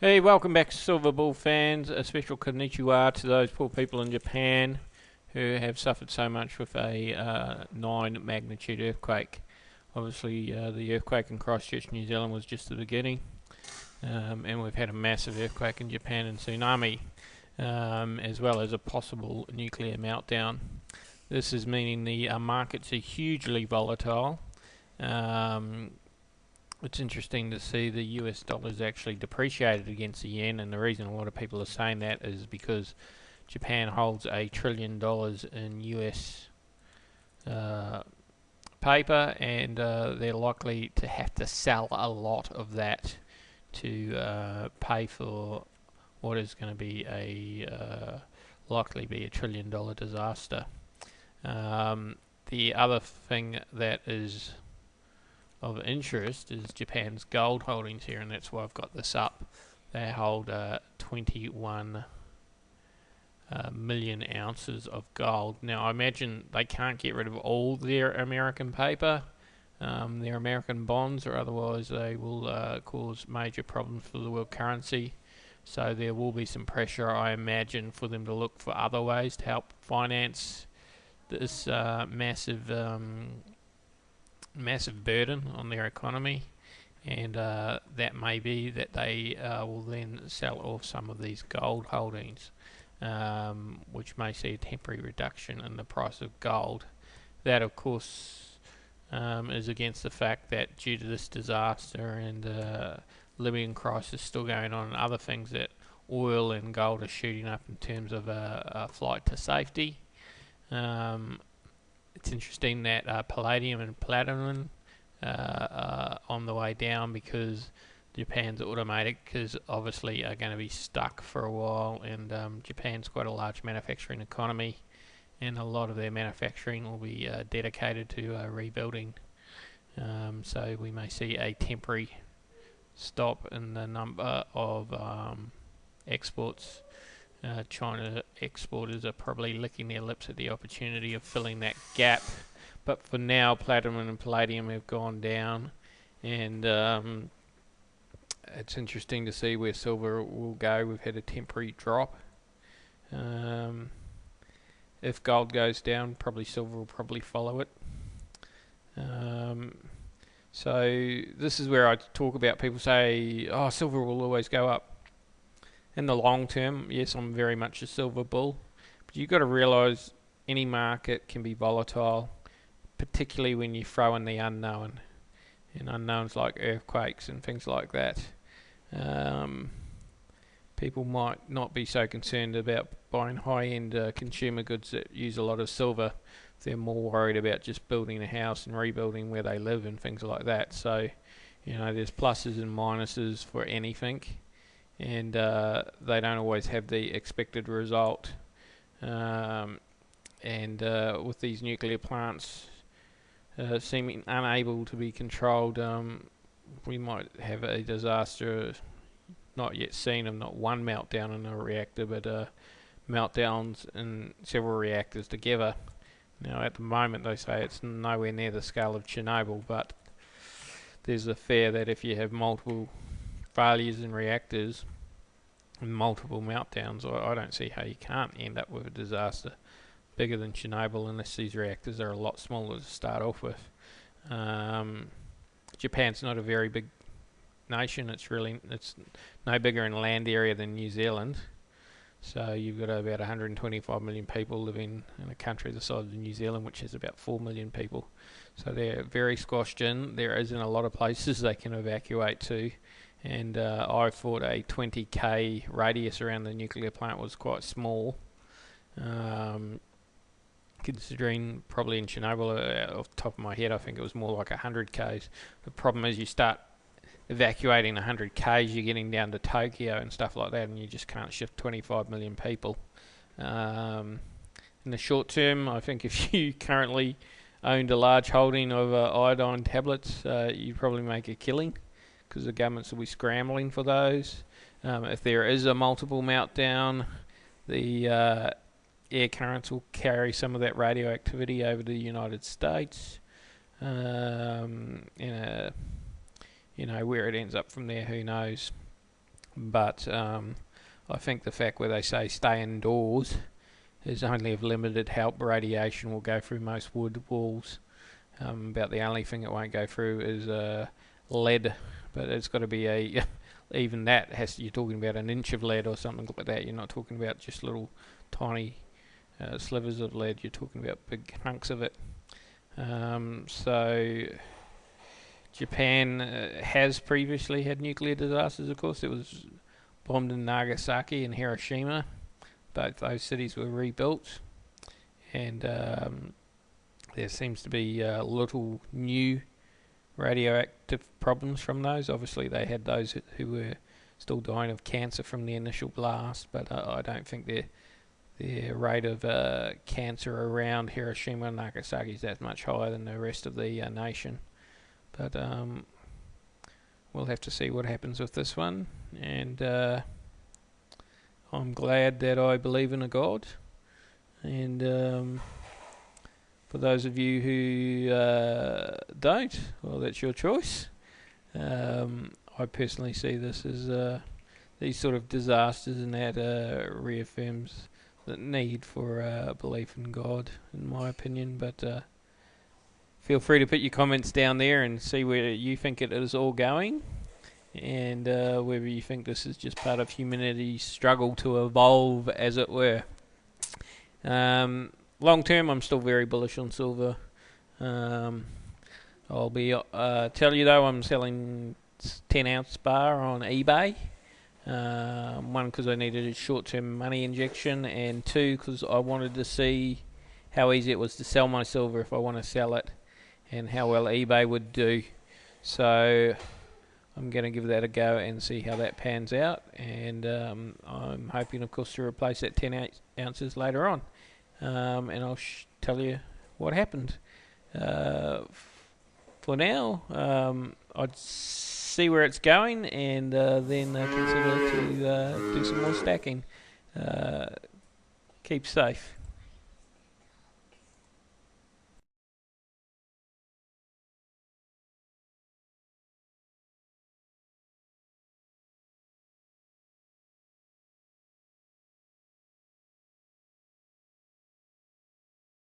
Hey, welcome back, Silver Bull fans. A special konnichiwa to those poor people in Japan who have suffered so much with a 9 magnitude earthquake. Obviously, the earthquake in Christchurch, New Zealand was just the beginning, and we've had a massive earthquake in Japan and tsunami, as well as a possible nuclear meltdown. This is meaning the markets are hugely volatile. Um, it's interesting to see the US dollar's actually depreciated against the yen, and the reason a lot of people are saying that is because Japan holds $1 trillion in US paper, and they're likely to have to sell a lot of that to pay for what is going to be likely be $1 trillion disaster. The other thing that is of interest is Japan's gold holdings here, and that's why I've got this up. They hold 21 million ounces of gold. Now, I imagine they can't get rid of all their American paper, their American bonds, or otherwise they will cause major problems for the world currency. So there will be some pressure, I imagine, for them to look for other ways to help finance this massive burden on their economy, and that may be that they will then sell off some of these gold holdings, which may see a temporary reduction in the price of gold. That, of course, is against the fact that due to this disaster and Libyan crisis still going on and other things, that oil and gold are shooting up in terms of a flight to safety. It's interesting that palladium and platinum are on the way down because Japan's automatic, because obviously are going to be stuck for a while, and Japan's quite a large manufacturing economy, and a lot of their manufacturing will be dedicated to rebuilding. So we may see a temporary stop in the number of exports. China exporters are probably licking their lips at the opportunity of filling that gap, but for now platinum and palladium have gone down, and it's interesting to see where silver will go. We've had a temporary drop. If gold goes down, probably silver will probably follow it. So this is where I talk about people say, oh, silver will always go up. In the long term, yes, I'm very much a silver bull, but you've got to realise any market can be volatile, particularly when you throw in the unknown, and unknowns like earthquakes and things like that. People might not be so concerned about buying high-end consumer goods that use a lot of silver. They're more worried about just building a house and rebuilding where they live and things like that. So, there's pluses and minuses for anything, and they don't always have the expected result. And with these nuclear plants seeming unable to be controlled, we might have a disaster not yet seen of not one meltdown in a reactor, but meltdowns in several reactors together. Now, at the moment, they say it's nowhere near the scale of Chernobyl, but there's a fear that if you have multiple failures in reactors and multiple meltdowns, I don't see how you can't end up with a disaster bigger than Chernobyl, unless these reactors are a lot smaller to start off with. Japan's not a very big nation. It's no bigger in land area than New Zealand. So you've got about 125 million people living in a country the size of New Zealand, which has about 4 million people. So they're very squashed in. There isn't a lot of places they can evacuate to. And I thought a 20k radius around the nuclear plant was quite small. Considering probably in Chernobyl, off the top of my head, I think it was more like 100 k's. The problem is you start evacuating 100 k's, you're getting down to Tokyo and stuff like that, and you just can't shift 25 million people. In the short term, I think if you currently owned a large holding of iodine tablets, you'd probably make a killing, because the governments will be scrambling for those. If there is a multiple meltdown, the air currents will carry some of that radioactivity over to the United States. Where it ends up from there, who knows? But I think the fact where they say stay indoors is only of limited help. Radiation will go through most wood walls. About the only thing it won't go through is lead, but it's got to be a even that has you're talking about an inch of lead or something like that. You're not talking about just little tiny slivers of lead. You're talking about big hunks of it. So Japan has previously had nuclear disasters. Of course, it was bombed in Nagasaki and Hiroshima. Both those cities were rebuilt, and there seems to be little new radioactive problems from those. Obviously, they had those who were still dying of cancer from the initial blast, but I don't think their rate of cancer around Hiroshima and Nagasaki is that much higher than the rest of the nation. But we'll have to see what happens with this one, and I'm glad that I believe in a God, and for those of you who don't, well, that's your choice. I personally see this as these sort of disasters, and that reaffirms the need for belief in God, in my opinion. But feel free to put your comments down there and see where you think it is all going, and whether you think this is just part of humanity's struggle to evolve, as it were. Long term, I'm still very bullish on silver. I'll be tell you though, I'm selling 10-ounce bar on eBay. One, because I needed a short-term money injection, and two, because I wanted to see how easy it was to sell my silver if I want to sell it, and how well eBay would do. So I'm going to give that a go and see how that pans out, and I'm hoping, of course, to replace that 10 ounces later on. And I'll tell you what happened. For now, I'd see where it's going, and then consider to do some more stacking. Keep safe.